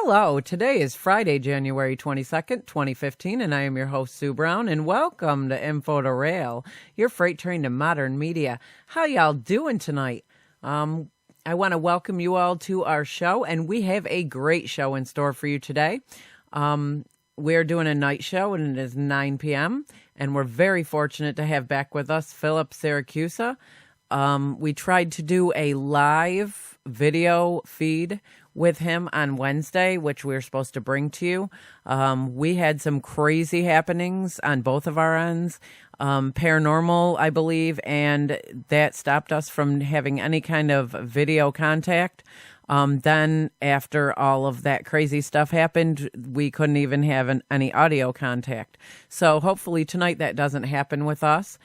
Hello, today is Friday, January 22nd, 2015, and I am your host, Sue Brown, and welcome to info2rail, your freight train to modern media. How y'all doing tonight? I want to welcome you all to our show, and we have a great show in store for you today. We're doing a night show, and it is 9 p.m., and we're very fortunate to have back with us Philip Siracusa. We tried to do a live video feed with him on Wednesday, which we were supposed to bring to you. We had some crazy happenings on both of our ends, paranormal, I believe, and that stopped us from having any kind of video contact. Then after all of that crazy stuff happened, we couldn't even have any audio contact. So hopefully tonight that doesn't happen with us.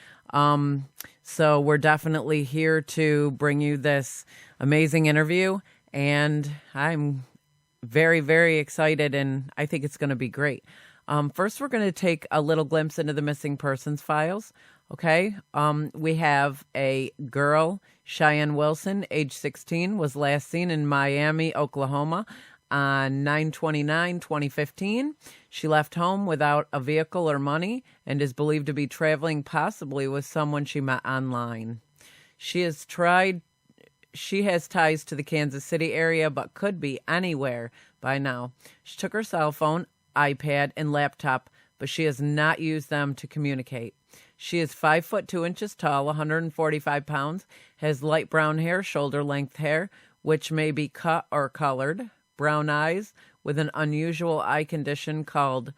So we're definitely here to bring you this amazing interview, and I'm very, very excited, and I think it's going to be great. First, we're going to take a little glimpse into the missing persons files. Okay, we have a girl, Cheyenne Wilson, age 16, was last seen in Miami, Oklahoma on 9/29/2015. She left home without a vehicle or money and is believed to be traveling possibly with someone she met online. She has ties to the Kansas City area, but could be anywhere by now. She took her cell phone, iPad, and laptop, but she has not used them to communicate. She is 5 foot 2 inches tall, 145 pounds, has light brown hair, shoulder-length hair, which may be cut or colored, brown eyes with an unusual eye condition called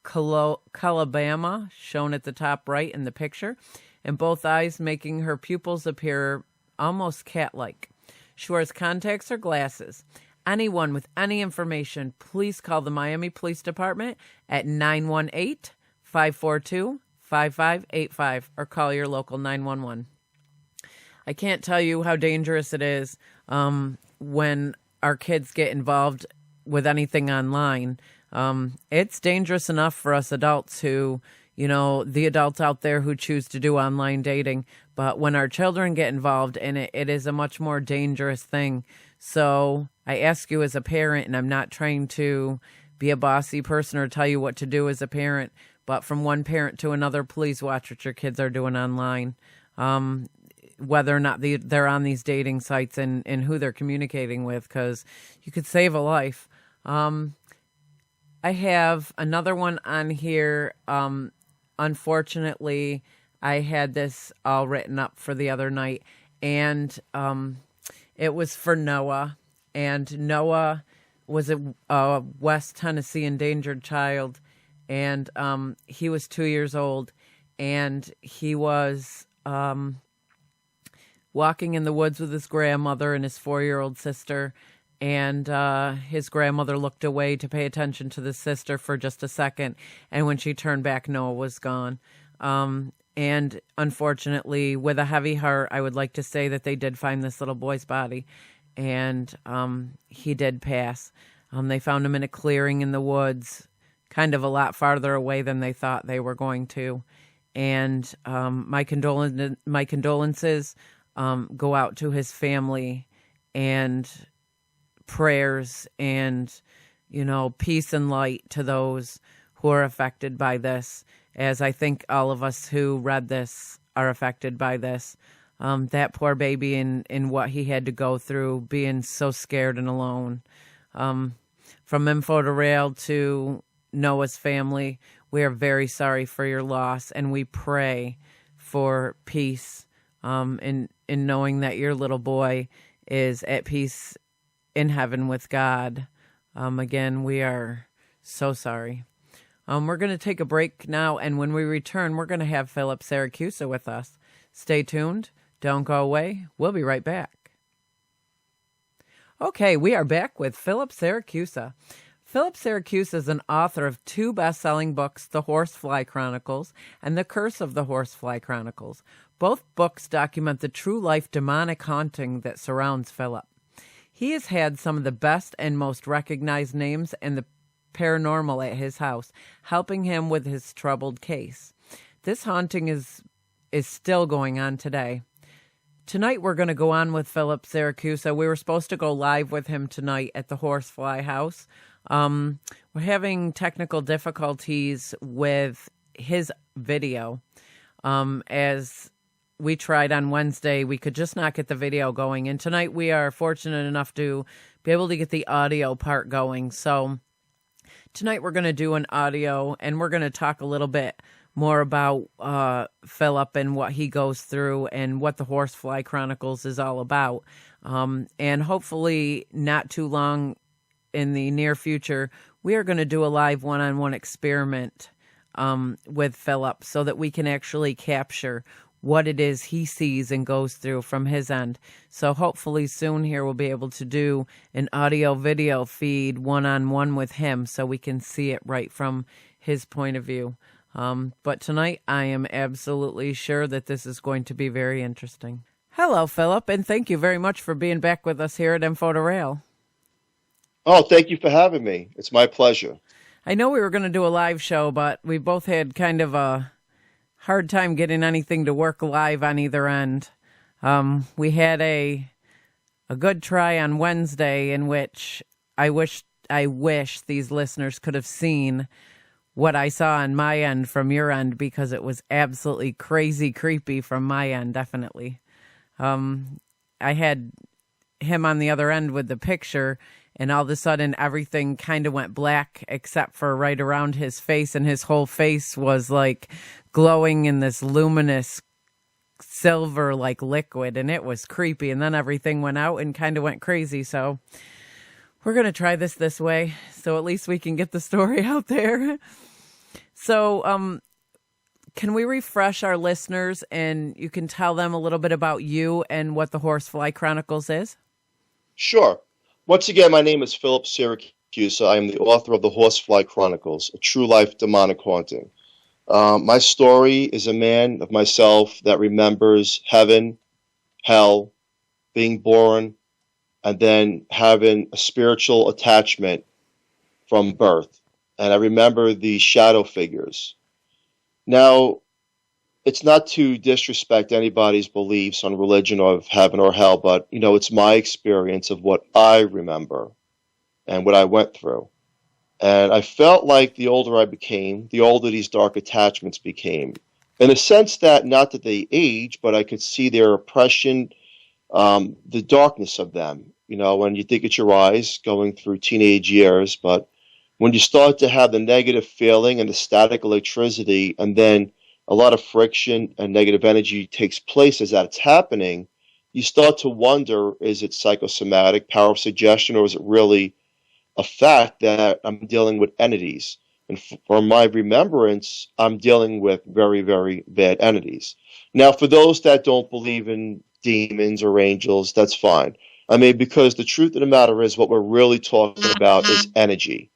colobama, shown at the top right in the picture, and both eyes making her pupils appear almost cat-like. She wears contacts or glasses. Anyone with any information, please call the Miami Police Department at 918-542-5585 or call your local 911. I can't tell you how dangerous it is when our kids get involved with anything online. It's dangerous enough for us adults who, the adults out there who choose to do online dating. But when our children get involved in it, it is a much more dangerous thing. So I ask you as a parent, and I'm not trying to be a bossy person or tell you what to do as a parent, but from one parent to another, please watch what your kids are doing online. Whether or not they're on these dating sites and who they're communicating with, because you could save a life. I have another one on here. Unfortunately, I had this all written up for the other night, and it was for Noah. And Noah was a West Tennessee endangered child, and he was 2 years old, and he was walking in the woods with his grandmother and his 4-year-old sister, and his grandmother looked away to pay attention to the sister for just a second, and when she turned back, Noah was gone. And unfortunately, with a heavy heart, I would like to say that they did find this little boy's body, and he did pass. They found him in a clearing in the woods, kind of a lot farther away than they thought they were going to. And my condolences go out to his family, and prayers and, peace and light to those who are affected by this, as I think all of us who read this are affected by this. That poor baby and what he had to go through, being so scared and alone. From info2rail to Noah's family, we are very sorry for your loss, and we pray for peace in knowing that your little boy is at peace in heaven with God. Again, we are so sorry. We're going to take a break now, and when we return, we're going to have Philip Siracusa with us. Stay tuned. Don't go away. We'll be right back. Okay, we are back with Philip Siracusa. Philip Siracusa is an author of 2 best-selling books, The Horsefly Chronicles and The Curse of the Horsefly Chronicles. Both books document the true-life demonic haunting that surrounds Philip. He has had some of the best and most recognized names in the paranormal at his house, helping him with his troubled case. This haunting is still going on today. Tonight we're going to go on with Philip Siracusa. We were supposed to go live with him tonight at the Horsefly house. We're having technical difficulties with his video. As we tried on Wednesday, we could just not get the video going. And tonight we are fortunate enough to be able to get the audio part going. So tonight we're going to do an audio, and we're going to talk a little bit more about Philip and what he goes through and what the Horsefly Chronicles is all about. And hopefully not too long in the near future, we are going to do a live one-on-one experiment with Philip so that we can actually capture what it is he sees and goes through from his end. So hopefully soon here we'll be able to do an audio video feed one-on-one with him so we can see it right from his point of view. But tonight I am absolutely sure that this is going to be very interesting. Hello, Philip, and thank you very much for being back with us here at info2rail. Oh, thank you for having me. It's my pleasure. I know we were going to do a live show, but we both had kind of a hard time getting anything to work live on either end. We had a good try on Wednesday in which I wish these listeners could have seen what I saw on my end from your end, because it was absolutely crazy creepy from my end, definitely. I had him on the other end with the picture, and all of a sudden everything kind of went black except for right around his face, and his whole face was like glowing in this luminous silver like liquid, and it was creepy. And then everything went out and kind of went crazy. So we're going to try this way, so at least we can get the story out there. So can we refresh our listeners, and you can tell them a little bit about you and what the Horsefly Chronicles is? Sure. Once again, my name is Philip Siracusa. I am the author of the Horsefly Chronicles, a true life demonic haunting. My story is a man of myself that remembers heaven, hell, being born, and then having a spiritual attachment from birth. And I remember the shadow figures. Now, it's not to disrespect anybody's beliefs on religion or of heaven or hell, but, it's my experience of what I remember and what I went through. And I felt like the older I became, the older these dark attachments became. In a sense that, not that they age, but I could see their oppression, the darkness of them. When you think it's your eyes going through teenage years, but when you start to have the negative feeling and the static electricity, and then a lot of friction and negative energy takes place as that's happening, you start to wonder, is it psychosomatic, power of suggestion, or is it really a fact that I'm dealing with entities? And for my remembrance, I'm dealing with very, very bad entities. Now, for those that don't believe in demons or angels, that's fine. Because the truth of the matter is, what we're really talking about is energy.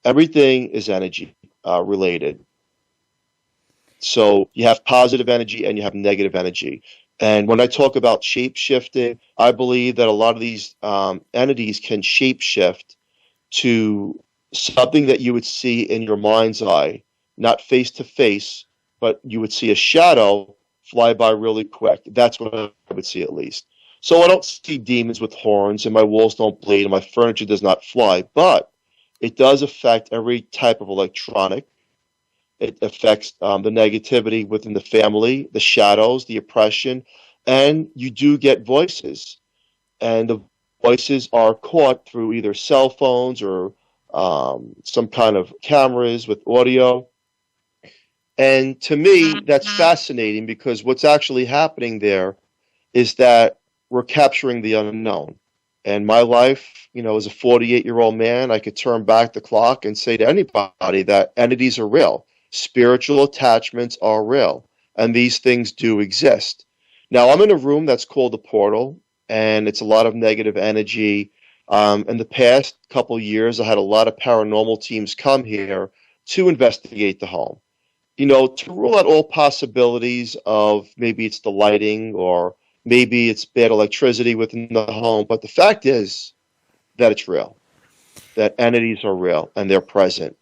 Everything is energy related. So you have positive energy and you have negative energy. And when I talk about shape-shifting, I believe that a lot of these entities can shape-shift to something that you would see in your mind's eye, not face-to-face, but you would see a shadow fly by really quick. That's what I would see, at least. So I don't see demons with horns, and my walls don't bleed, and my furniture does not fly, but it does affect every type of electronic. It affects the negativity within the family, the shadows, the oppression, and you do get voices. And the voices are caught through either cell phones or some kind of cameras with audio. And to me, that's fascinating, because what's actually happening there is that we're capturing the unknown. And my life, as a 48-year-old man, I could turn back the clock and say to anybody that entities are real. Spiritual attachments are real, and these things do exist. Now, I'm in a room that's called the portal, and it's a lot of negative energy. In the past couple years, I had a lot of paranormal teams come here to investigate the home. To rule out all possibilities of maybe it's the lighting or maybe it's bad electricity within the home. But the fact is that it's real, that entities are real and they're present.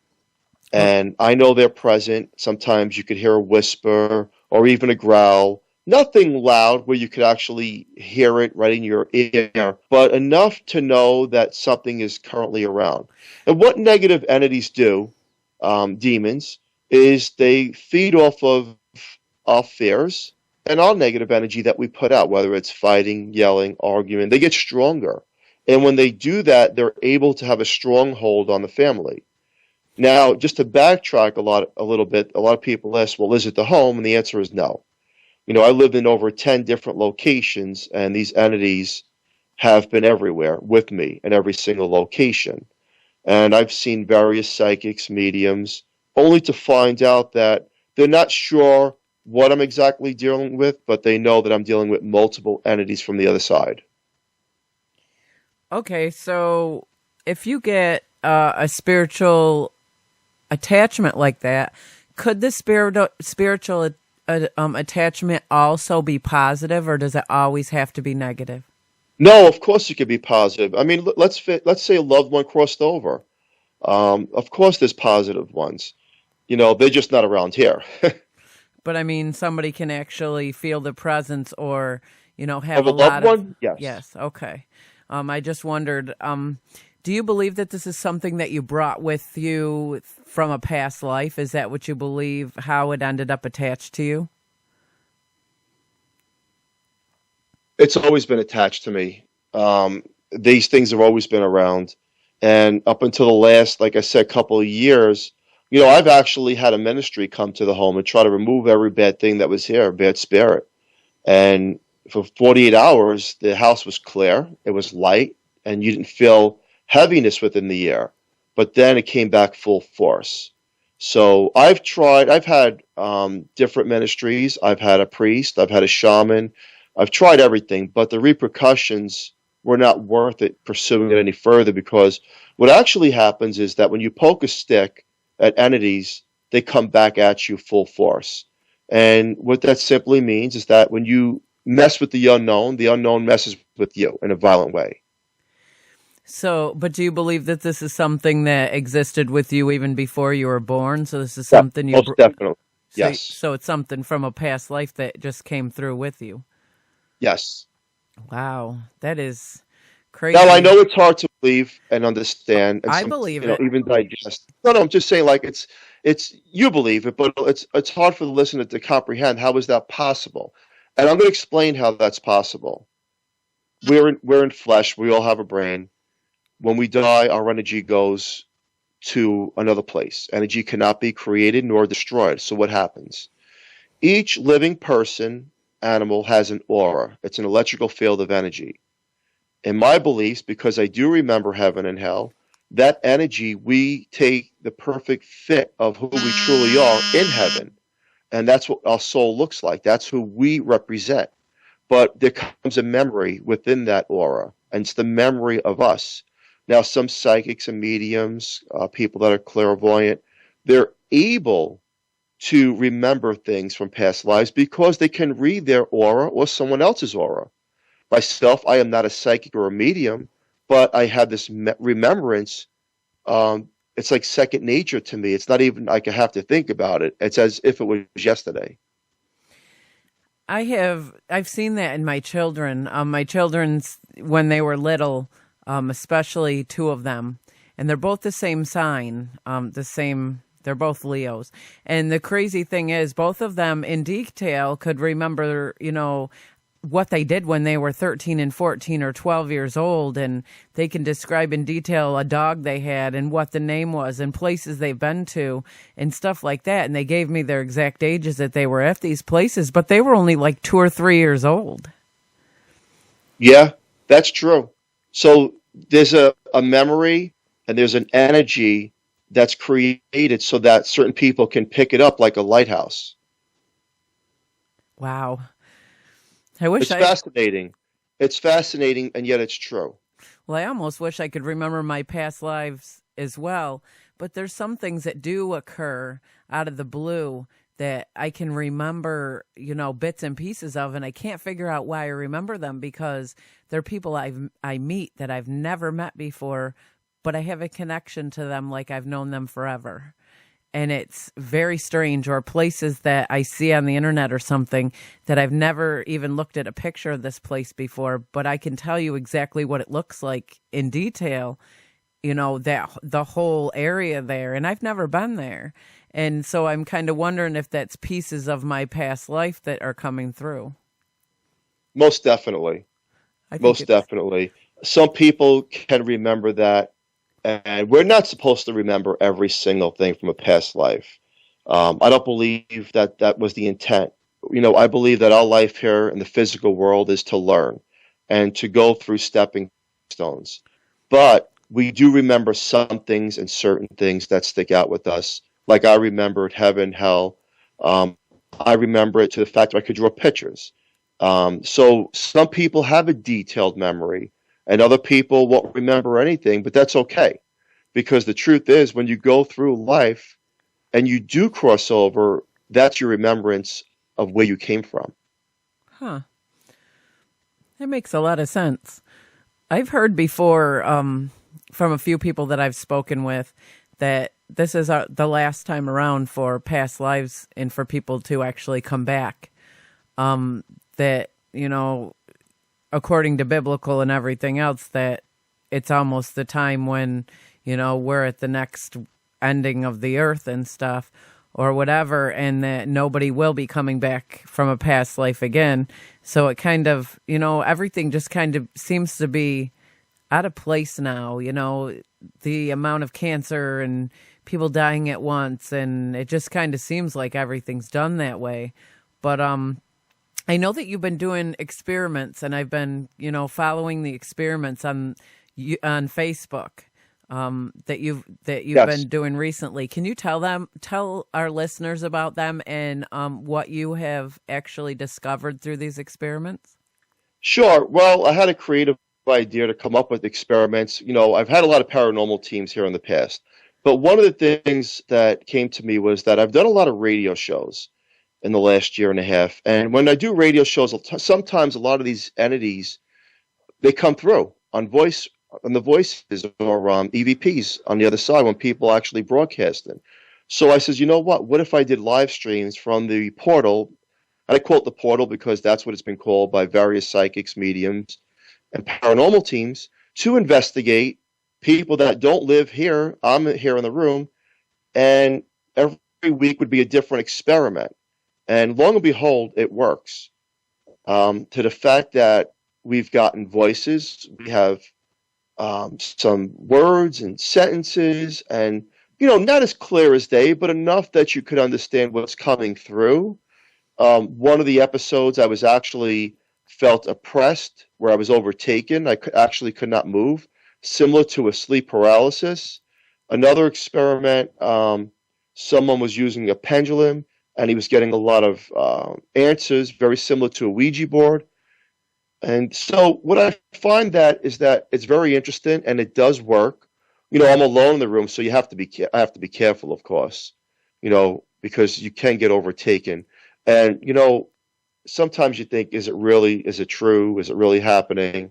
And I know they're present. Sometimes you could hear a whisper or even a growl, Nothing loud where you could actually hear it right in your ear, but enough to know that something is currently around. And what negative entities do, demons, is they feed off of our fears and our negative energy that we put out, whether it's fighting, yelling, arguing. They get stronger. And when they do that, they're able to have a stronghold on the family. Now, just to backtrack a little bit, a lot of people ask, well, is it the home? And the answer is no. I lived in over 10 different locations, and these entities have been everywhere with me in every single location. And I've seen various psychics, mediums, only to find out that they're not sure what I'm exactly dealing with, but they know that I'm dealing with multiple entities from the other side. Okay, so if you get a spiritual attachment like that, could the spiritual attachment also be positive, or does it always have to be negative? No, of course it could be positive. I mean, let's say a loved one crossed over. Of course, there's positive ones. They're just not around here. But I mean, somebody can actually feel the presence, or have Of a a loved lot of. one, yes. Yes, okay. I just wondered. Do you believe that this is something that you brought with you from a past life? Is that what you believe? How it ended up attached to you? It's always been attached to me. These things have always been around. And up until the last, like I said, couple of years, I've actually had a ministry come to the home and try to remove every bad thing that was here, bad spirit. And for 48 hours, the house was clear, it was light, and you didn't feel heaviness within the air. But then it came back full force. So I've had different ministries. I've had a priest, I've had a shaman, I've tried everything, but the repercussions were not worth it pursuing it any further, because what actually happens is that when you poke a stick at entities, they come back at you full force. And what that simply means is that when you mess with the unknown messes with you in a violent way. So, but do you believe that this is something that existed with you even before you were born? So this is Yeah, something most definitely. Yes. so it's something from a past life that just came through with you. Yes. Wow, that is Now I crazy. know it's hard to believe and understand, and I believe it. even digest. No, no, I'm just saying, like it's you believe it, but it's hard for the listener to comprehend. How is that possible? And I'm going to explain how that's possible. We're in flesh. We all have a brain. When we die, our energy goes to another place. Energy cannot be created nor destroyed. So what happens? Each living person, animal has an aura. It's an electrical field of energy. In my beliefs, because I do remember heaven and hell, that energy, we take the perfect fit of who we truly are in heaven. And that's what our soul looks like. That's who we represent. But there comes a memory within that aura, and it's the memory of us. Now, some psychics and mediums, people that are clairvoyant, they're able to remember things from past lives because they can read their aura or someone else's aura. Myself, I am not a psychic or a medium, but I have this remembrance. It's like second nature to me. It's not even like I have to think about it. It's as if it was yesterday. I've seen that in my children. My children's when they were little, especially two of them, and they're both the same sign, they're both Leos. And the crazy thing is both of them in detail could remember, what they did when they were 13 and 14 or 12 years old, and they can describe in detail a dog they had and what the name was and places they've been to and stuff like that. And they gave me their exact ages that they were at these places, but they were only like 2 or 3 years old. Yeah, that's true. So there's a memory and there's an energy that's created so that certain people can pick it up like a lighthouse. Wow. I wish It's I fascinating. It's fascinating, and yet it's true. Well, I almost wish I could remember my past lives as well, but there's some things that do occur out of the blue that I can remember, bits and pieces of, and I can't figure out why I remember them because they're people I meet that I've never met before, but I have a connection to them like I've known them forever. and it's very strange, or places that I see on the internet or something that I've never even looked at a picture of this place before, but I can tell you exactly what it looks like in detail, that the whole area there, and I've never been there. And so I'm kind of wondering if that's pieces of my past life that are coming through. Most definitely. Most definitely. Some people can remember that, and we're not supposed to remember every single thing from a past life. I don't believe that that was the intent. I believe that our life here in the physical world is to learn and to go through stepping stones. But we do remember some things and certain things that stick out with us. Like I remembered heaven, hell. I remember it to the fact that I could draw pictures. So some people have a detailed memory, and other people won't remember anything, but that's okay. Because the truth is, when you go through life and you do cross over, that's your remembrance of where you came from. Huh. That makes a lot of sense. I've heard before from a few people that I've spoken with that this is the last time around for past lives and for people to actually come back. That, according to biblical and everything else, that it's almost the time when, we're at the next ending of the earth and stuff or whatever, and that nobody will be coming back from a past life again. So it kind of, everything just kind of seems to be out of place now, the amount of cancer and people dying at once, and it just kind of seems like everything's done that way. But I know that you've been doing experiments, and I've been, following the experiments on Facebook that you've Yes. been doing recently. Can you tell our listeners about them and what you have actually discovered through these experiments? Sure. Well, I had a creative idea to come up with experiments. I've had a lot of paranormal teams here in the past, but one of the things that came to me was that I've done a lot of radio shows in the last year and a half. And when I do radio shows, sometimes a lot of these entities, they come through on the voices or EVPs on the other side when people actually broadcast it. So I says, you know what if I did live streams from the portal? And I quote the portal because that's what it's been called by various psychics, mediums, and paranormal teams to investigate people that don't live here. I'm here in the room, and every week would be a different experiment. And lo and behold, it works. To the fact that we've gotten voices, we have some words and sentences, and not as clear as day, but enough that you could understand what's coming through. One of the episodes, I was actually felt oppressed, where I was overtaken. I actually could not move, similar to a sleep paralysis. Another experiment, someone was using a pendulum, and he was getting a lot of answers, very similar to a Ouija board. And so what I find is that it's very interesting, and it does work. I'm alone in the room, so I have to be careful, of course, because you can get overtaken. And, sometimes you think, is it true? Is it really happening?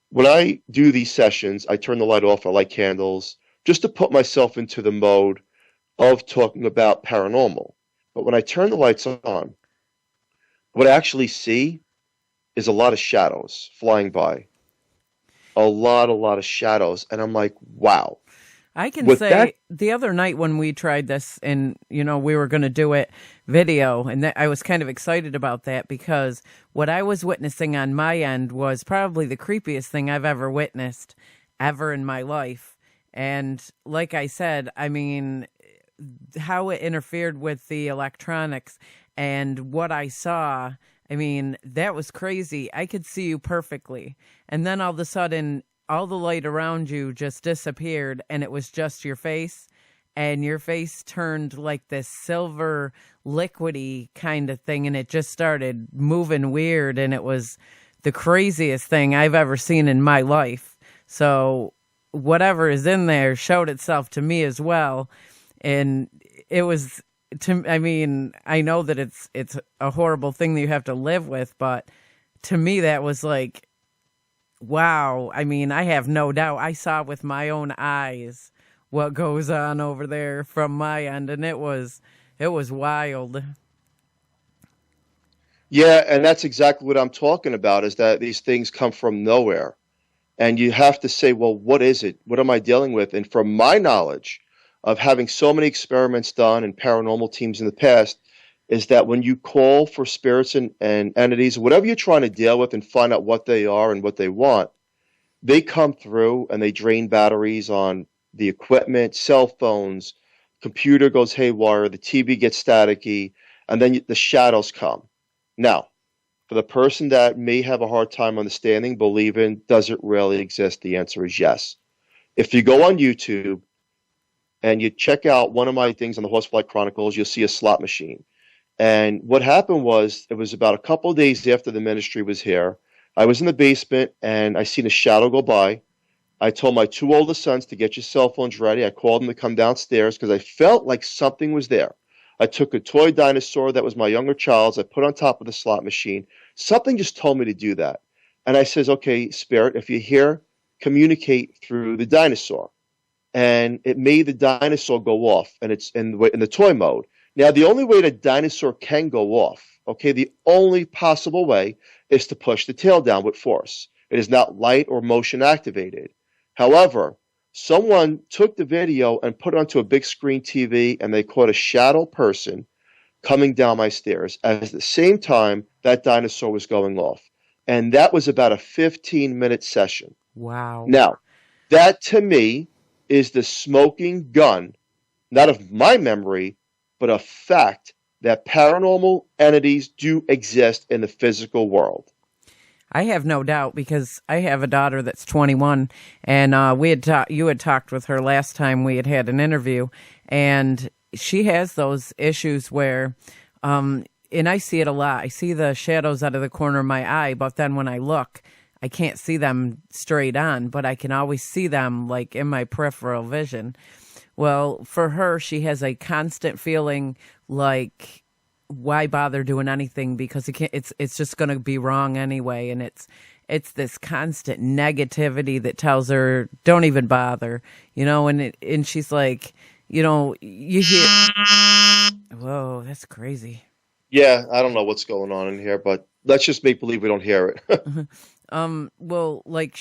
When I do these sessions, I turn the light off. I light candles just to put myself into the mode of talking about paranormal. But when I turn the lights on, what I actually see is a lot of shadows flying by. A lot of shadows. And I'm like, wow. I can say the other night when we tried this and, we were going to do it video, and I was kind of excited about that because what I was witnessing on my end was probably the creepiest thing I've ever witnessed ever in my life. And like I said, I mean, how it interfered with the electronics and what I saw, I mean, that was crazy. I could see you perfectly. And then all of a sudden, all the light around you just disappeared, and it was just your face, and your face turned like this silver liquidy kind of thing, and it just started moving weird, and it was the craziest thing I've ever seen in my life. So whatever is in there showed itself to me as well, and it was I know that it's a horrible thing that you have to live with, but to me that was like, wow. I mean, I have no doubt I saw with my own eyes what goes on over there from my end, and it was wild. Yeah, and that's exactly what I'm talking about, is that these things come from nowhere. And you have to say, well, what is it? What am I dealing with? And from my knowledge of having so many experiments done and paranormal teams in the past, is that when you call for spirits and entities, whatever you're trying to deal with and find out what they are and what they want, they come through and they drain batteries on the equipment, cell phones, computer goes haywire, the TV gets staticky, and then the shadows come. Now, for the person that may have a hard time understanding, believing, does it really exist? The answer is yes. If you go on YouTube and you check out one of my things on the Horsefly Chronicles, you'll see a slot machine. And what happened was, it was about a couple of days after the ministry was here. I was in the basement and I seen a shadow go by. I told my two oldest sons to get your cell phones ready. I called them to come downstairs because I felt like something was there. I took a toy dinosaur that was my younger child's. I put on top of the slot machine. Something just told me to do that. And I says, okay, spirit, if you're here, communicate through the dinosaur. And it made the dinosaur go off, and it's in the toy mode. Now, the only way the dinosaur can go off, okay, the only possible way is to push the tail down with force. It is not light or motion activated. However, someone took the video and put it onto a big screen TV, and they caught a shadow person coming down my stairs at the same time that dinosaur was going off. And that was about a 15-minute session. Wow. Now, that to me is the smoking gun, not of my memory, but a fact that paranormal entities do exist in the physical world. I have no doubt, because I have a daughter that's 21, and you had talked with her last time we had an interview, and she has those issues where, and I see it a lot. I see the shadows out of the corner of my eye, but then when I look, I can't see them straight on, but I can always see them like in my peripheral vision. Well, for her, she has a constant feeling like, why bother doing anything, because it's just going to be wrong anyway, and it's this constant negativity that tells her don't even bother, and she's like, you hear, whoa, that's crazy. Yeah, I don't know what's going on in here, but let's just make believe we don't hear it. Well, like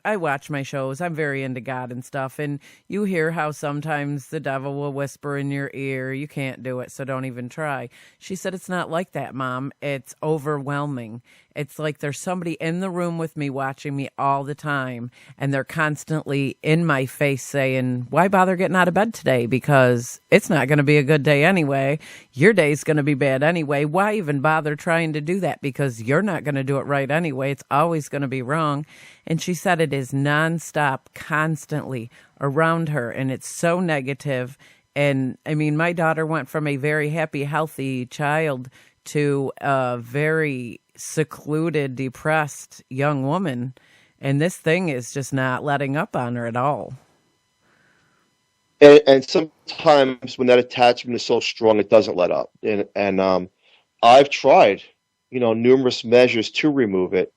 I watch my shows. I'm very into God and stuff. And you hear how sometimes the devil will whisper in your ear, you can't do it, so don't even try. She said, it's not like that, Mom. It's overwhelming. It's like there's somebody in the room with me watching me all the time, and they're constantly in my face saying, why bother getting out of bed today? Because it's not going to be a good day anyway. Your day's going to be bad anyway. Why even bother trying to do that? Because you're not going to do it right anyway. It's always going to be wrong. And she said it is nonstop, constantly around her, and it's so negative. And I mean, my daughter went from a very happy, healthy child to a very secluded, depressed young woman, and this thing is just not letting up on her at all. And sometimes when that attachment is so strong, it doesn't let up. And I've tried, numerous measures to remove it,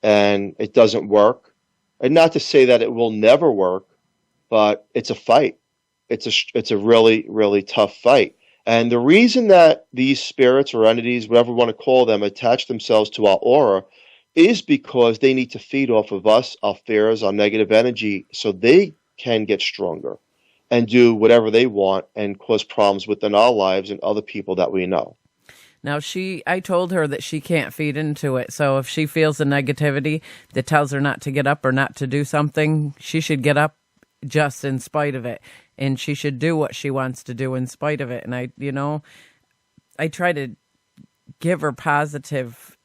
and it doesn't work. And not to say that it will never work, but it's a fight. It's a really, really tough fight. And the reason that these spirits or entities, whatever you want to call them, attach themselves to our aura is because they need to feed off of us, our fears, our negative energy, so they can get stronger and do whatever they want and cause problems within our lives and other people that we know. Now, I told her that she can't feed into it. So if she feels the negativity that tells her not to get up or not to do something, she should get up just in spite of it. And she should do what she wants to do in spite of it. And I try to give her positive,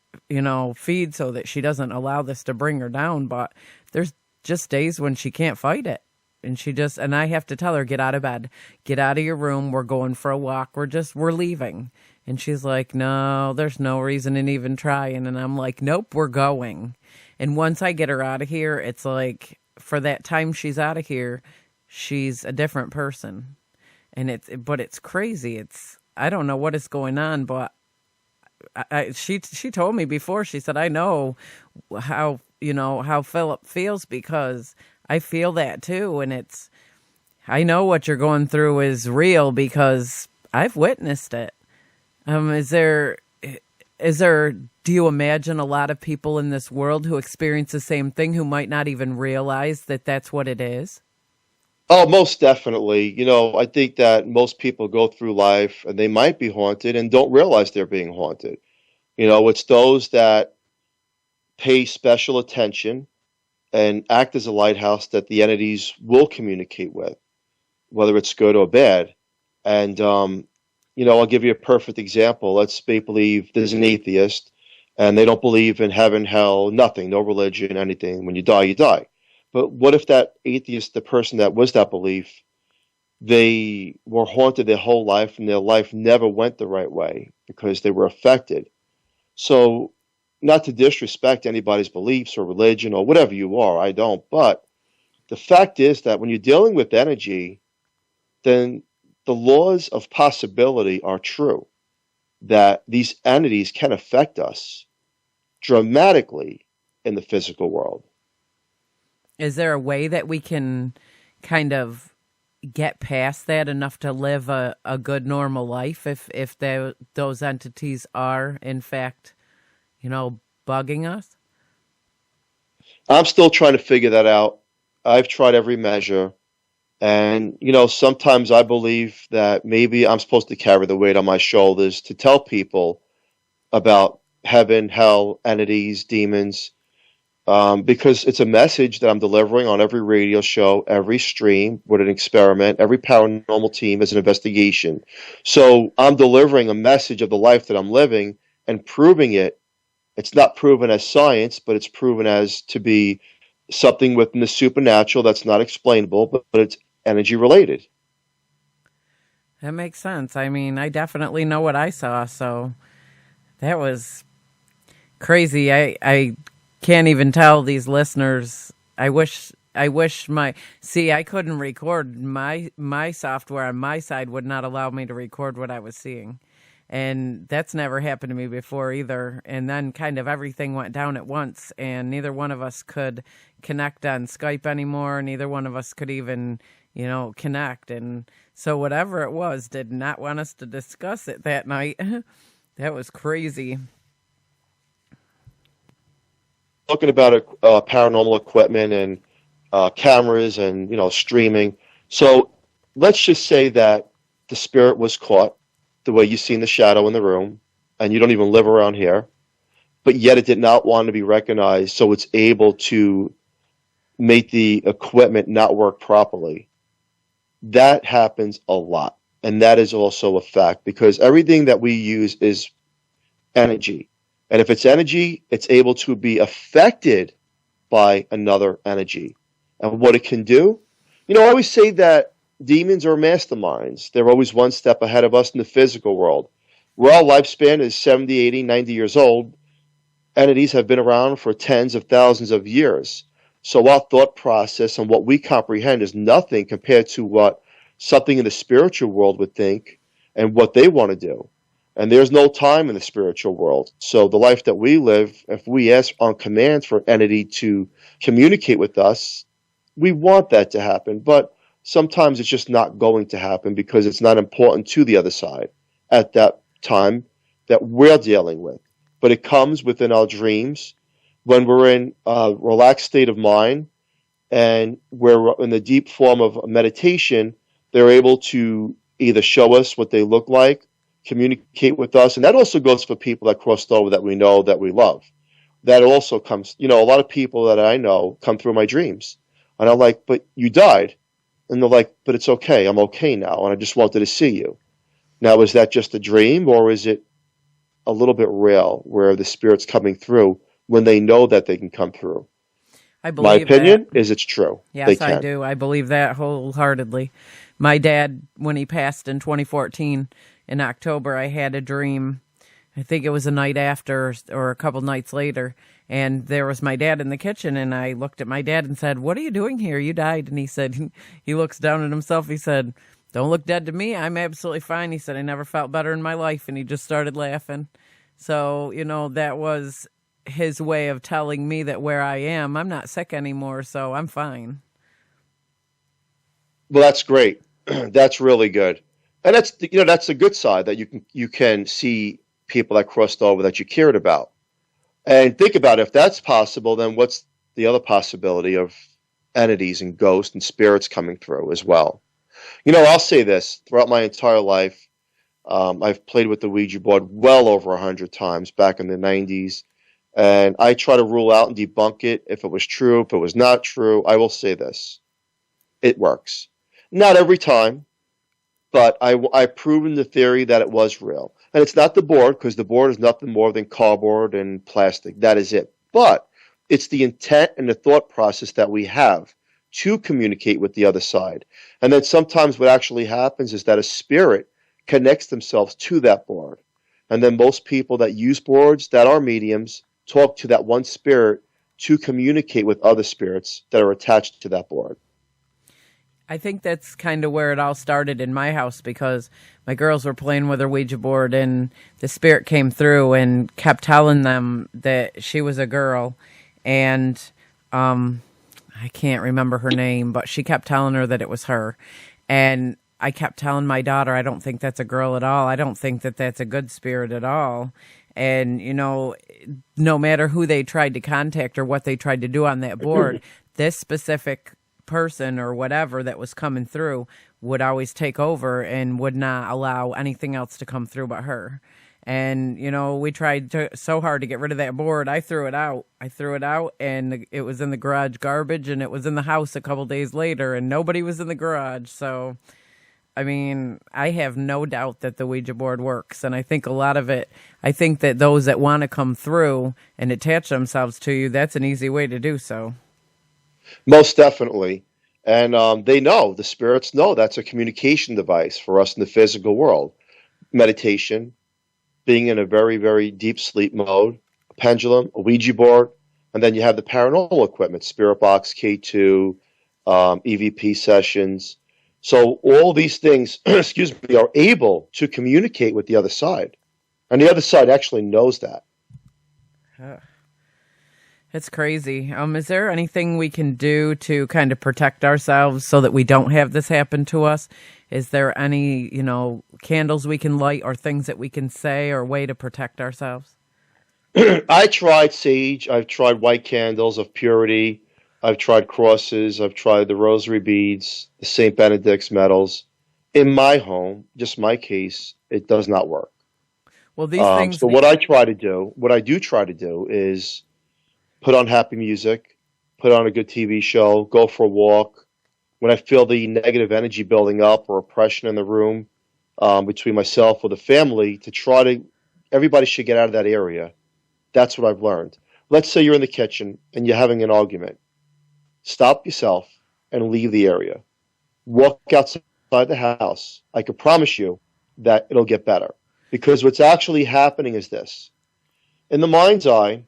feed so that she doesn't allow this to bring her down. But there's just days when she can't fight it. And I have to tell her, get out of bed, get out of your room. We're going for a walk. We're leaving. And she's like, no, there's no reason in even trying. And I'm like, nope, we're going. And once I get her out of here, it's like, for that time she's out of here, she's a different person. And it's crazy. I don't know what is going on, but she told me before, she said, I know how Philip feels, because I feel that too. And I know what you're going through is real because I've witnessed it. Is there, do you imagine a lot of people in this world who experience the same thing who might not even realize that that's what it is? Oh, most definitely. I think that most people go through life and they might be haunted and don't realize they're being haunted. It's those that pay special attention and act as a lighthouse that the entities will communicate with, whether it's good or bad. And, I'll give you a perfect example. Let's believe there's an atheist and they don't believe in heaven, hell, nothing, no religion, anything. When you die, you die. But what if that atheist, the person that was that belief, they were haunted their whole life and their life never went the right way because they were affected? So, not to disrespect anybody's beliefs or religion or whatever you are, I don't. But the fact is that when you're dealing with energy, then the laws of possibility are true, that these entities can affect us dramatically in the physical world. Is there a way that we can kind of get past that enough to live a good normal life if those entities are in fact, bugging us? I'm still trying to figure that out. I've tried every measure. And, sometimes I believe that maybe I'm supposed to carry the weight on my shoulders to tell people about heaven, hell, entities, demons, because it's a message that I'm delivering on every radio show, every stream with an experiment, every paranormal team as an investigation. So I'm delivering a message of the life that I'm living and proving it. It's not proven as science, but it's proven as to be something within the supernatural that's not explainable, but it's energy related. That makes sense. I mean, I definitely know what I saw, so that was crazy. I can't even tell these listeners. I wish I couldn't record. My software on my side would not allow me to record what I was seeing. And that's never happened to me before either. And then kind of everything went down at once, and neither one of us could connect on Skype anymore. Neither one of us could even, connect. And so whatever it was did not want us to discuss it that night. That was crazy. Talking about paranormal equipment and cameras and, streaming. So let's just say that the spirit was caught the way you've seen the shadow in the room, and you don't even live around here, but yet it did not want to be recognized, so it's able to make the equipment not work properly. That happens a lot, and that is also a fact because everything that we use is energy. And if it's energy, it's able to be affected by another energy. And what it can do, I always say that demons are masterminds. They're always one step ahead of us in the physical world. Where our lifespan is 70, 80, 90 years old, entities have been around for tens of thousands of years. So our thought process and what we comprehend is nothing compared to what something in the spiritual world would think and what they want to do. And there's no time in the spiritual world. So the life that we live, if we ask on command for an entity to communicate with us, we want that to happen. But sometimes it's just not going to happen because it's not important to the other side at that time that we're dealing with. But it comes within our dreams when we're in a relaxed state of mind and we're in the deep form of meditation. They're able to either show us what they look like, communicate with us, and that also goes for people that crossed over that we know, that we love. That also comes, a lot of people that I know come through my dreams. And I'm like, but you died. And they're like, but it's okay. I'm okay now. And I just wanted to see you. Now, is that just a dream or is it a little bit real where the spirit's coming through when they know that they can come through? I believe my opinion that. is it's true. Yes, I do. I believe that wholeheartedly. My dad, when he passed in 2014, in October, I had a dream. I think it was a night after or a couple nights later. And there was my dad in the kitchen. And I looked at my dad and said, "What are you doing here? You died." And he said, he looks down at himself. He said, "Don't look dead to me. I'm absolutely fine." He said, "I never felt better in my life." And he just started laughing. So, that was his way of telling me that where I am, I'm not sick anymore. So I'm fine. Well, that's great. That's really good. And that's the good side that you can see people that crossed over that you cared about. And think about it, if that's possible, then what's the other possibility of entities and ghosts and spirits coming through as well? I'll say this throughout my entire life, I've played with the Ouija board well over 100 times back in the 90s, and I try to rule out and debunk it if it was true, if it was not true. I will say this: it works. Not every time, but I've proven the theory that it was real. And it's not the board, because the board is nothing more than cardboard and plastic. That is it. But it's the intent and the thought process that we have to communicate with the other side. And then sometimes what actually happens is that a spirit connects themselves to that board. And then most people that use boards that are mediums talk to that one spirit to communicate with other spirits that are attached to that board. I think that's kind of where it all started in my house, because my girls were playing with their Ouija board and the spirit came through and kept telling them that she was a girl. And I can't remember her name, but she kept telling her that it was her. And I kept telling my daughter, I don't think that's a girl at all. I don't think that that's a good spirit at all. And, no matter who they tried to contact or what they tried to do on that board, this specific person or whatever that was coming through would always take over and would not allow anything else to come through but her. And, we tried so hard to get rid of that board. I threw it out, and it was in the garage garbage, and it was in the house a couple days later, and nobody was in the garage. So, I mean, I have no doubt that the Ouija board works. And I think a lot of it, I think that those that want to come through and attach themselves to you, that's an easy way to do so. Most definitely. And the spirits know that's a communication device for us in the physical world. Meditation, being in a very, very deep sleep mode, a pendulum, a Ouija board, and then you have the paranormal equipment, Spirit Box, K2, EVP sessions. So all these things, excuse me, are able to communicate with the other side. And the other side actually knows that. It's crazy. Is there anything we can do to kind of protect ourselves so that we don't have this happen to us? Is there any, candles we can light or things that we can say or way to protect ourselves? I tried sage. I've tried white candles of purity. I've tried crosses. I've tried the rosary beads, the St. Benedict's medals. In my home, just my case, it does not work. Well, these things. So what I do try to do is put on happy music, put on a good TV show, go for a walk. When I feel the negative energy building up or oppression in the room between myself or the family, everybody should get out of that area. That's what I've learned. Let's say you're in the kitchen and you're having an argument. Stop yourself and leave the area. Walk outside the house. I can promise you that it'll get better. Because what's actually happening is this. In the mind's eye,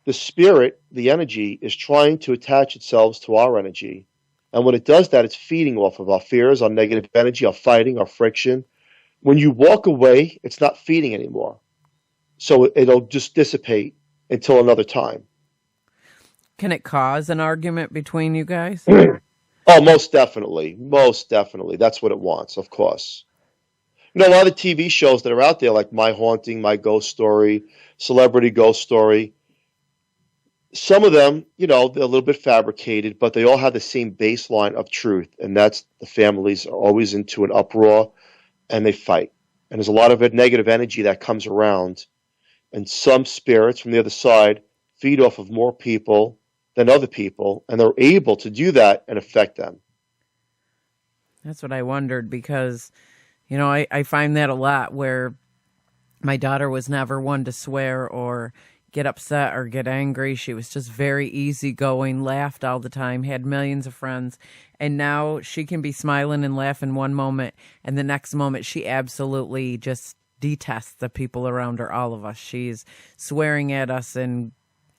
the spirit, the energy, is trying to attach itself to our energy. And when it does that, it's feeding off of our fears, our negative energy, our fighting, our friction. When you walk away, it's not feeding anymore. So it'll just dissipate until another time. Can it cause an argument between you guys? Oh, most definitely. Most definitely. That's what it wants, of course. A lot of TV shows that are out there, like My Haunting, My Ghost Story, Celebrity Ghost Story, some of them, they're a little bit fabricated, but they all have the same baseline of truth, and that's the families are always into an uproar, and they fight. And there's a lot of negative energy that comes around, and some spirits from the other side feed off of more people than other people, and they're able to do that and affect them. That's what I wondered, because, I find that a lot, where my daughter was never one to swear or get upset or get angry. She was just very easygoing, laughed all the time, had millions of friends. And now she can be smiling and laughing one moment, and the next moment she absolutely just detests the people around her, all of us. She's swearing at us and,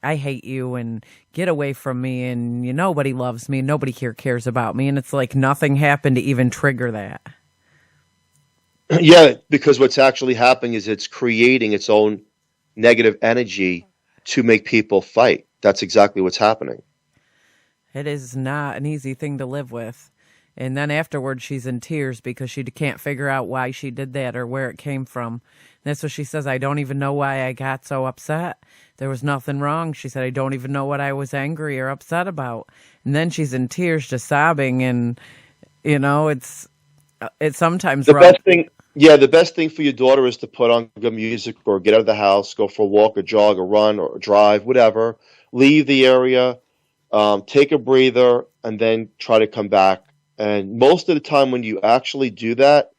I hate you, and get away from me, and nobody loves me, nobody here cares about me. And it's like nothing happened to even trigger that. Yeah, because what's actually happening is it's creating its own negative energy to make people fight. That's exactly what's happening. It is not an easy thing to live with. And then afterwards, she's in tears because she can't figure out why she did that or where it came from. And that's what she says. I don't even know why I got so upset. There was nothing wrong. She said, I don't even know what I was angry or upset about. And then she's in tears, just sobbing. And, it's sometimes The rough. best thing, yeah, the best thing for your daughter is to put on good music or get out of the house, go for a walk or jog or run or drive, whatever. Leave the area, take a breather, and then try to come back. And most of the time when you actually do that,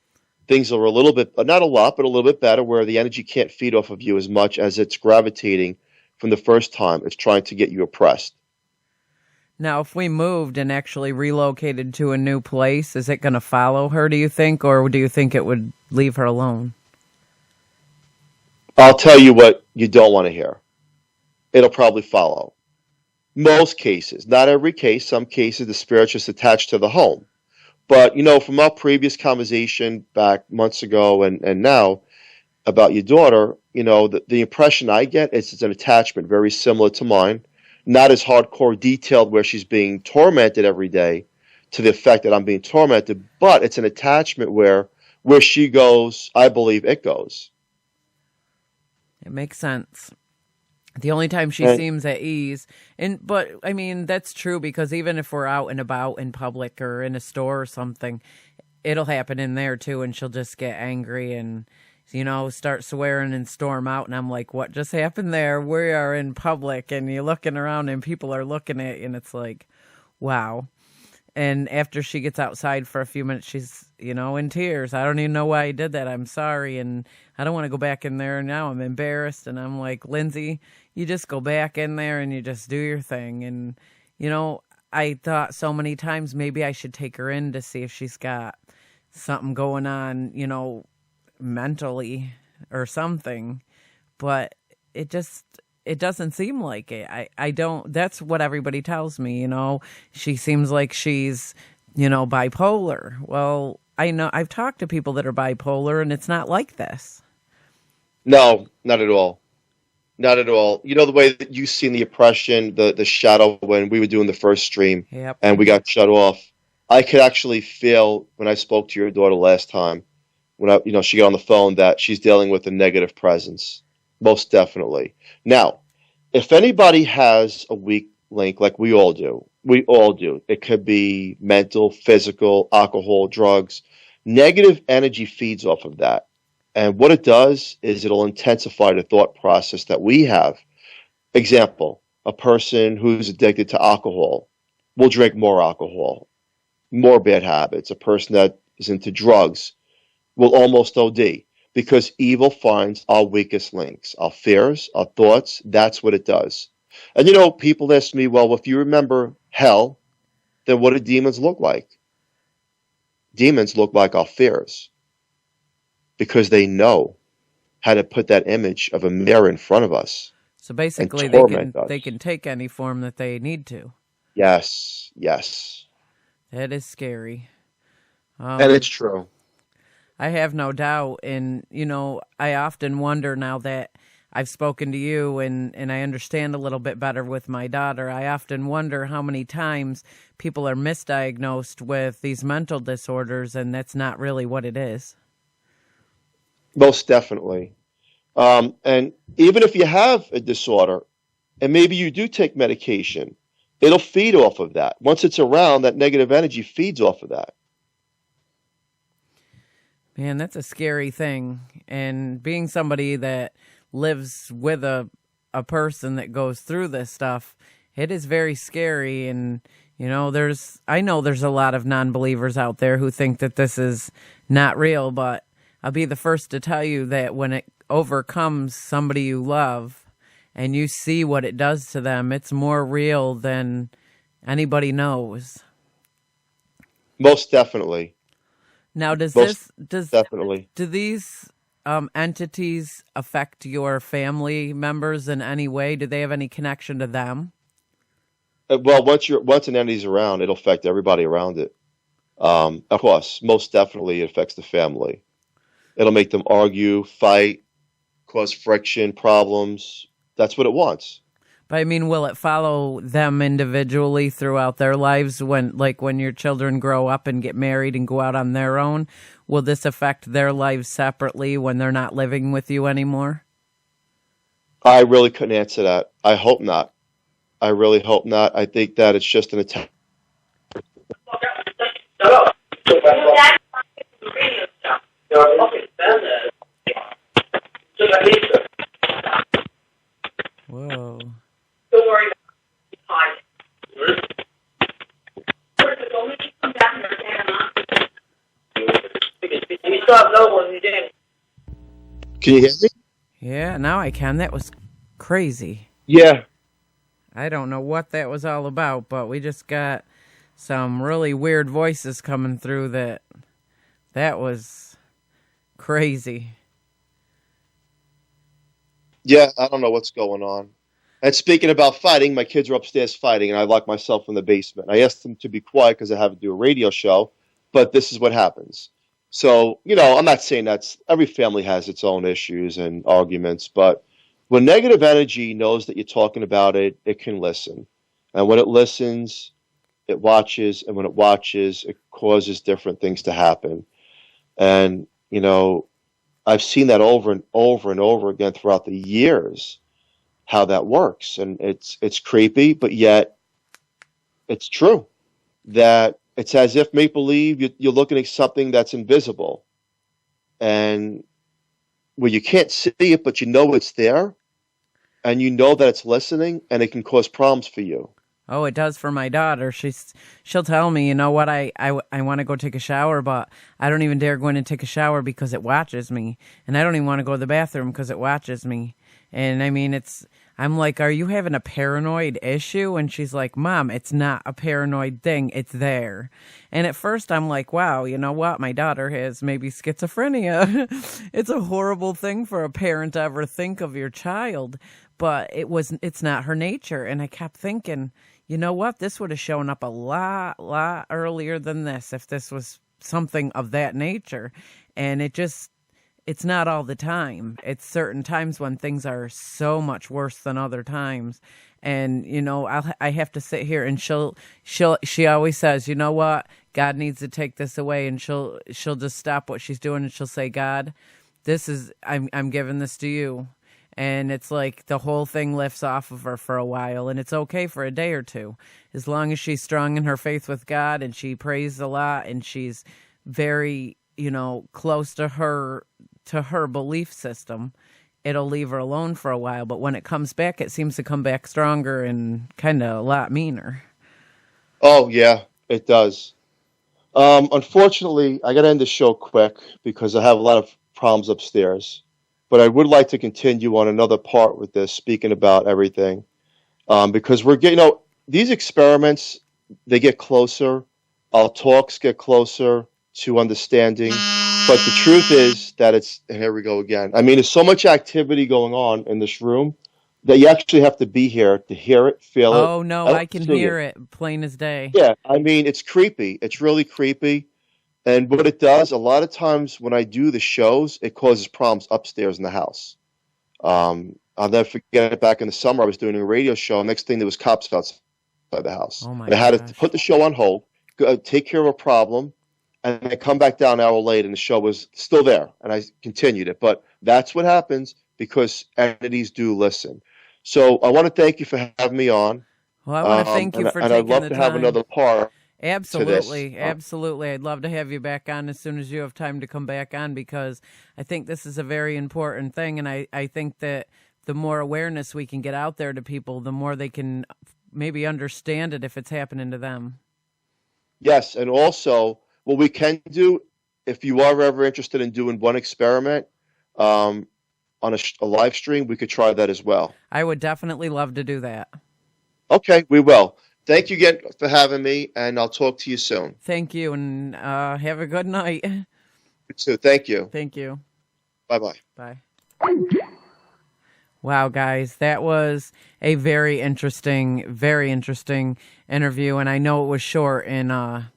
things are a little bit, not a lot, but a little bit better, where the energy can't feed off of you as much as it's gravitating from the first time. It's trying to get you oppressed. Now, if we moved and actually relocated to a new place, is it going to follow her, do you think? Or do you think it would leave her alone? I'll tell you what you don't want to hear. It'll probably follow. Most cases, not every case, some cases the spirit's just attached to the home. But, from our previous conversation back months ago and now about your daughter, the impression I get is it's an attachment very similar to mine. Not as hardcore detailed where she's being tormented every day to the effect that I'm being tormented, but it's an attachment where she goes, I believe it goes. It makes sense. The only time she seems at ease, but I mean, that's true because even if we're out and about in public or in a store or something, it'll happen in there too, and she'll just get angry and, start swearing and storm out. And I'm like, what just happened there? We are in public and you're looking around and people are looking at you and it's like, wow. And after she gets outside for a few minutes, she's, in tears. I don't even know why I did that. I'm sorry. And I don't want to go back in there now. I'm embarrassed. And I'm like, Lindsay, you just go back in there and you just do your thing. And, I thought so many times maybe I should take her in to see if she's got something going on, mentally or something. But it doesn't seem like it. I don't, that's what everybody tells me, she seems like she's, bipolar. Well, I know I've talked to people that are bipolar and it's not like this. No, not at all. Not at all. The way that you seen the oppression, the shadow when we were doing the first stream Yep. and we got shut off. I could actually feel when I spoke to your daughter last time, when she got on the phone, that she's dealing with a negative presence. Most definitely. Now, if anybody has a weak link, like we all do, it could be mental, physical, alcohol, drugs. Negative energy feeds off of that. And what it does is it'll intensify the thought process that we have. Example, a person who's addicted to alcohol will drink more alcohol, more bad habits. A person that is into drugs will almost OD because evil finds our weakest links, our fears, our thoughts. That's what it does. And people ask me, well, if you remember hell, then what do demons look like? Demons look like our fears because they know how to put that image of a mirror in front of us. So basically they can take any form that they need to. Yes. That is scary. And it's true. I have no doubt. And, I often wonder now that I've spoken to you and I understand a little bit better with my daughter. I often wonder how many times people are misdiagnosed with these mental disorders and that's not really what it is. Most definitely. And even if you have a disorder and maybe you do take medication, it'll feed off of that. Once it's around, that negative energy feeds off of that. Man, that's a scary thing. And being somebody that lives with a person that goes through this stuff, it is very scary. And, I know there's a lot of non-believers out there who think that this is not real, but I'll be the first to tell you that when it overcomes somebody you love and you see what it does to them, it's more real than anybody knows. Most definitely. Now, do these entities affect your family members in any way? Do they have any connection to them? Well, once an entity's around, it'll affect everybody around it. Of course, most definitely it affects the family. It'll make them argue, fight, cause friction, problems. That's what it wants. But I mean, will it follow them individually throughout their lives when your children grow up and get married and go out on their own? Will this affect their lives separately when they're not living with you anymore? I really couldn't answer that. I hope not. I really hope not. I think that it's just an attempt. Whoa. Don't worry about it. You still have no one you did. Can you hear me? Yeah, now I can. That was crazy. Yeah. I don't know what that was all about, but we just got some really weird voices coming through that was crazy. Yeah, I don't know what's going on. And speaking about fighting, my kids are upstairs fighting, and I lock myself in the basement. I asked them to be quiet because I have to do a radio show, but this is what happens. So, I'm not saying every family has its own issues and arguments, but when negative energy knows that you're talking about it, it can listen. And when it listens, it watches, and when it watches, it causes different things to happen. And, I've seen that over and over and over again throughout the years, how that works. And it's creepy, but yet it's true that it's as if make believe you're looking at something that's invisible and where you can't see it, but you know it's there and you know that it's listening and it can cause problems for you. Oh, it does for my daughter. She'll tell me, you know what, I want to go take a shower, but I don't even dare go in and take a shower because it watches me. And I don't even want to go to the bathroom because it watches me. And I mean, I'm like, are you having a paranoid issue? And she's like, Mom, it's not a paranoid thing. It's there. And at first I'm like, wow, you know what? My daughter has maybe schizophrenia. It's a horrible thing for a parent to ever think of your child, but it's not her nature. And I kept thinking, you know what? This would have shown up a lot earlier than this if this was something of that nature. And it's not all the time. It's certain times when things are so much worse than other times. And, I have to sit here and she always says, you know what? God needs to take this away. And she'll just stop what she's doing and she'll say, God, I'm giving this to you. And it's like the whole thing lifts off of her for a while, and it's okay for a day or two. As long as she's strong in her faith with God and she prays a lot and she's very, close to her belief system, it'll leave her alone for a while. But when it comes back, it seems to come back stronger and kind of a lot meaner. Oh, yeah, it does. Unfortunately, I got to end the show quick because I have a lot of problems upstairs. But I would like to continue on another part with this, speaking about everything, because we're getting, these experiments, they get closer. Our talks get closer to understanding. But the truth is that here we go again. I mean, there's so much activity going on in this room that you actually have to be here to hear it, feel it. Oh, no, I can hear it plain as day. Yeah, I mean, it's creepy. It's really creepy. And what it does, a lot of times when I do the shows, it causes problems upstairs in the house. I'll never forget it. Back in the summer, I was doing a radio show. Next thing, there was cops outside the house. Oh my and I had gosh. to put the show on hold, go, take care of a problem, and then come back down an hour later, and the show was still there. And I continued it. But that's what happens because entities do listen. So I want to thank you for having me on. Well, I want to thank you for taking the time. And I'd love to have another part. Absolutely. Absolutely. I'd love to have you back on as soon as you have time to come back on, because I think this is a very important thing. And I think that the more awareness we can get out there to people, the more they can maybe understand it if it's happening to them. Yes. And also what we can do, if you are ever interested in doing one experiment on a live stream, we could try that as well. I would definitely love to do that. Okay, we will. Thank you again for having me, and I'll talk to you soon. Thank you, and have a good night. You too. Thank you. Thank you. Bye-bye. Bye. Wow, guys, that was a very interesting interview, and I know it was short, and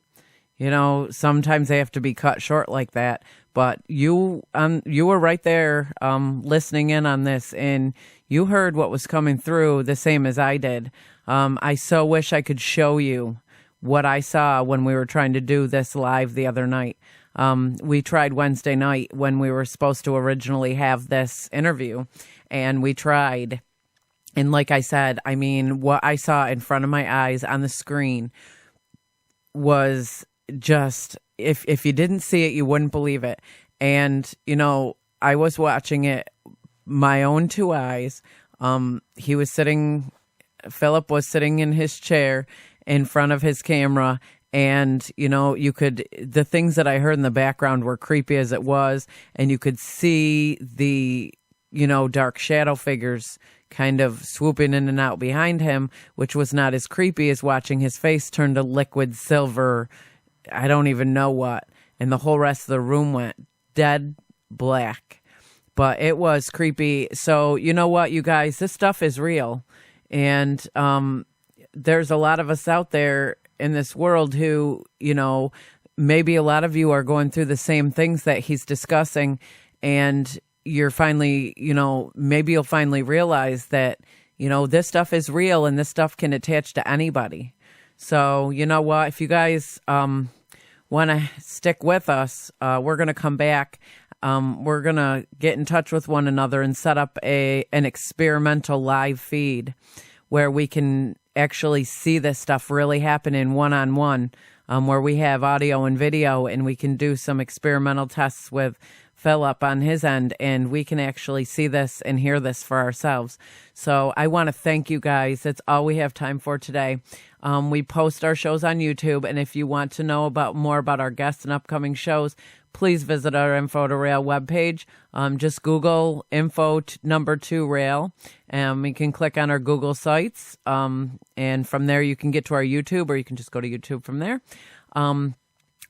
sometimes they have to be cut short like that. But you were right there listening in on this, and you heard what was coming through the same as I did. I so wish I could show you what I saw when we were trying to do this live the other night. We tried Wednesday night when we were supposed to originally have this interview, and we tried. And like I said, I mean, what I saw in front of my eyes on the screen was just, if you didn't see it, you wouldn't believe it. And, you know, I was watching it my own two eyes. Philip was sitting in his chair in front of his camera, and, you know, the things that I heard in the background were creepy as it was, and you could see the, you know, dark shadow figures kind of swooping in and out behind him, which was not as creepy as watching his face turn to liquid silver, I don't even know what, and the whole rest of the room went dead black. But it was creepy. So, you know what, you guys, this stuff is real. And there's a lot of us out there in this world who, you know, maybe a lot of you are going through the same things that he's discussing. And you're finally, you know, maybe you'll finally realize that, you know, this stuff is real and this stuff can attach to anybody. So, you know what, if you guys want to stick with us, we're going to come back. We're going to get in touch with one another and set up an experimental live feed where we can actually see this stuff really happening one-on-one, where we have audio and video, and we can do some experimental tests with Philip on his end, and we can actually see this and hear this for ourselves. So I want to thank you guys. That's all we have time for today. We post our shows on YouTube, and if you want to know more about our guests and upcoming shows, please visit our info2rail webpage. Just Google info2rail, and you can click on our Google sites, and from there you can get to our YouTube, or you can just go to YouTube from there.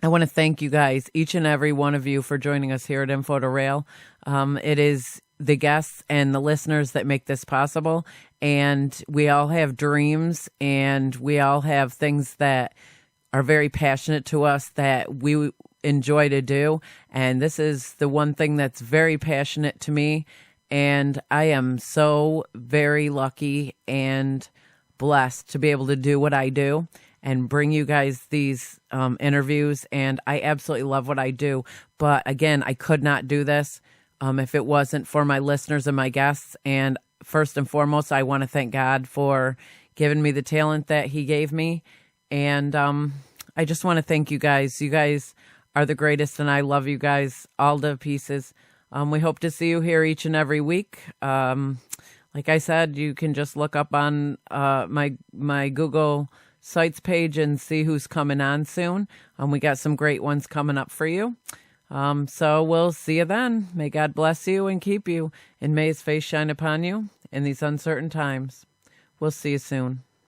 I want to thank you guys, each and every one of you, for joining us here at info2rail. It is the guests and the listeners that make this possible, and we all have dreams, and we all have things that are very passionate to us that we enjoy to do, and this is the one thing that's very passionate to me, and I am so very lucky and blessed to be able to do what I do and bring you guys these interviews, and I absolutely love what I do. But again, I could not do this if it wasn't for my listeners and my guests. And first and foremost, I want to thank God for giving me the talent that he gave me. And I just want to thank you guys. You guys are the greatest, and I love you guys all to pieces. We hope to see you here each and every week. Like I said, you can just look up on my Google Sites page and see who's coming on soon. We got some great ones coming up for you. So we'll see you then. May God bless you and keep you, and may his face shine upon you in these uncertain times. We'll see you soon.